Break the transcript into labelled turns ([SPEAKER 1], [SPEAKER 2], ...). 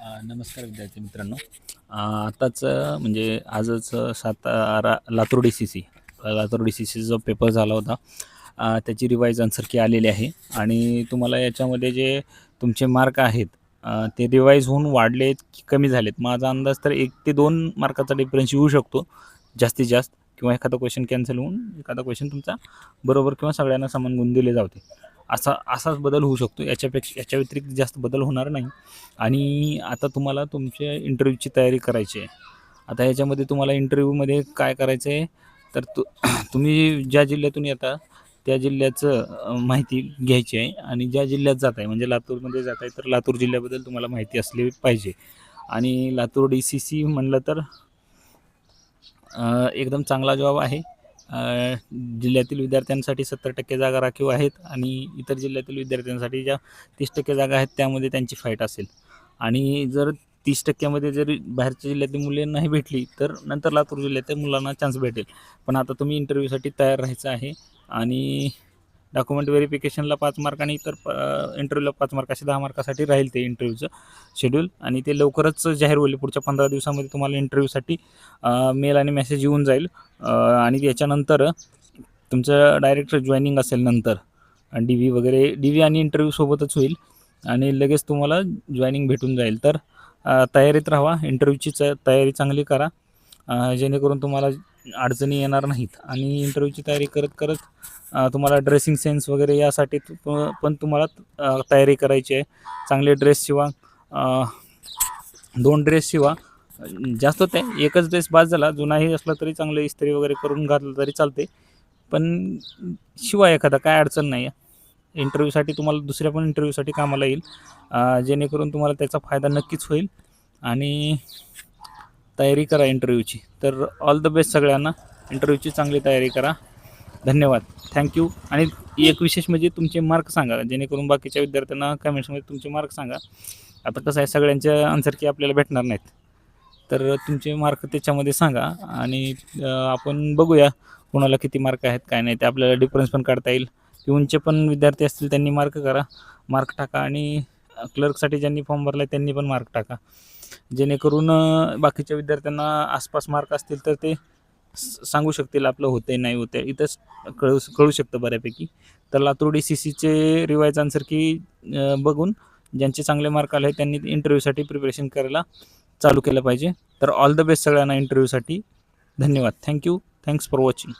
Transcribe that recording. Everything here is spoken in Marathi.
[SPEAKER 1] नमस्कार विद्यार्थी मित्रांनो. आताच म्हणजे आजच Satara Latur D C C जो पेपर झाला होता, त्याची रिवाईज आन्सर की आलेली आहे आणि तुम्हाला याच्यामध्ये जे तुमचे मार्क आहेत, ते रिवाईज होऊन वाढलेत की कमी झालेत. माझा अंदाज तर 1 ते 2 मार्काचा डिफरन्स येऊ शकतो जास्तीत जास्त, किंवा एखादा क्वेश्चन कॅन्सल होऊन एखादा क्वेश्चन तुमचा बरोबर किंवा सगळ्यांना समान गुण दिले जाते. असाच बदल होऊ शकतो. याच्या व्यतिरिक्त जास्त बदल होणार नाही. आणि आता तुम्हाला तुमच्या इंटरव्ह्यूची तयारी करायची आहे. आता याच्यामध्ये तुम्हाला इंटरव्ह्यूमध्ये काय करायचं आहे, तर तुम्ही ज्या जिल्ह्यातून येता त्या जिल्ह्याचं माहिती घ्यायची आहे आणि ज्या जिल्ह्यात जात आहे, म्हणजे लातूरमध्ये जात आहे तर लातूर जिल्ह्याबद्दल तुम्हाला माहिती असली पाहिजे. आणि लातूर डी सी सी म्हणलं तर एकदम चांगला जॉब आहे. जिल्ह्यातील विद्यार्थ्यांसाठी 70% जागा राखीव आहेत आणि इतर जिल्ह्यातील विद्यार्थ्यांसाठी ज्या 30% जागा आहेत त्यामध्ये त्यांची फाईट असेल. आणि जर 30%मध्ये जर बाहेरच्या जिल्ह्यातील मुले नाही भेटली तर नंतर लातूर जिल्ह्यातील मुलांना चान्स भेटेल. पण आता तुम्ही इंटरव्ह्यूसाठी तयार राहायचं आहे. आणि डॉक्युमेंट व्हेरिफिकेशनला 5 मार्क आणि इतर इंटरव्ह्यूला 5 मार्क, असे 10 मार्कासाठी राहील ते इंटरव्ह्यूचं शेड्यूल. आणि ते लवकरच जाहीर होईल. पुढच्या 15 दिवसामध्ये तुम्हाला इंटरव्ह्यूसाठी मेल आणि मेसेज येऊन जाईल. आणि याच्यानंतर तुमचं डायरेक्ट जॉईनिंग असेल नंतर, डी व्ही वगैरे, डी व्ही आणि इंटरव्ह्यू सोबतच होईल आणि लगेच तुम्हाला जॉईनिंग भेटून जाईल. तर तयारीत राहा, इंटरव्ह्यूची तयारी चांगली करा, जेणेकरून तुम्हाला अडचणी येणार नाहीत. आणि इंटरव्ह्यूची तयारी करत करत तुम्हाला ड्रेसिंग सेन्स वगैरे यासाठी पण तुम्हाला तयारी करायची आहे. चांगले ड्रेस शिवा, 2 ड्रेस शिवा, जास्त ते एकच ड्रेस बास झाला. जुनाही असला तरी चांगलं इस्त्री वगैरे करून घातलं तरी चालते, पण शिवा एखादा, काय अडचण नाही आहे. इंटरव्ह्यूसाठी तुम्हाला दुसऱ्या पण इंटरव्ह्यूसाठी कामाला येईल, जेणेकरून तुम्हाला त्याचा फायदा नक्कीच होईल. आणि तयारी करा इंटरव्ह्यूची. तर ऑल द बेस्ट सगळ्यांना. इंटरव्ह्यूची चांगली तयारी करा. धन्यवाद. थँक्यू. आणि एक विशेष म्हणजे तुमचे मार्क सांगा, जेणेकरून बाकीच्या विद्यार्थ्यांना कमेंट्समध्ये तुमचे मार्क सांगा. आता कसं आहे, सगळ्यांच्या आन्सर की आपल्याला भेटणार नाहीत, तर तुमचे मार्क त्याच्यामध्ये सांगा आणि आपण बघूया कोणाला किती मार्क आहेत काय नाही, ते आपल्याला डिफरन्स पण काढता येईल. पिऊनचे पण विद्यार्थी असतील त्यांनी मार्क टाका आणि क्लर्कसाठी ज्यांनी फॉर्म भरला त्यांनी पण मार्क टाका, जेणेकरून बाकीच्या विद्यार्थ्यांना आसपास मार्क असतील तर ते सांगू शकतील आपलं होतंय नाही होतंय. इथंच कळू शकतं बऱ्यापैकी. तर लातूर डी सी सीचे रिवाईज आन्सर की बघून ज्यांचे चांगले मार्क आले त्यांनी इंटरव्ह्यूसाठी प्रिपरेशन करायला चालू केलं पाहिजे. तर ऑल द बेस्ट सगळ्यांना इंटरव्ह्यूसाठी. धन्यवाद. थँक्यू. Thanks for watching.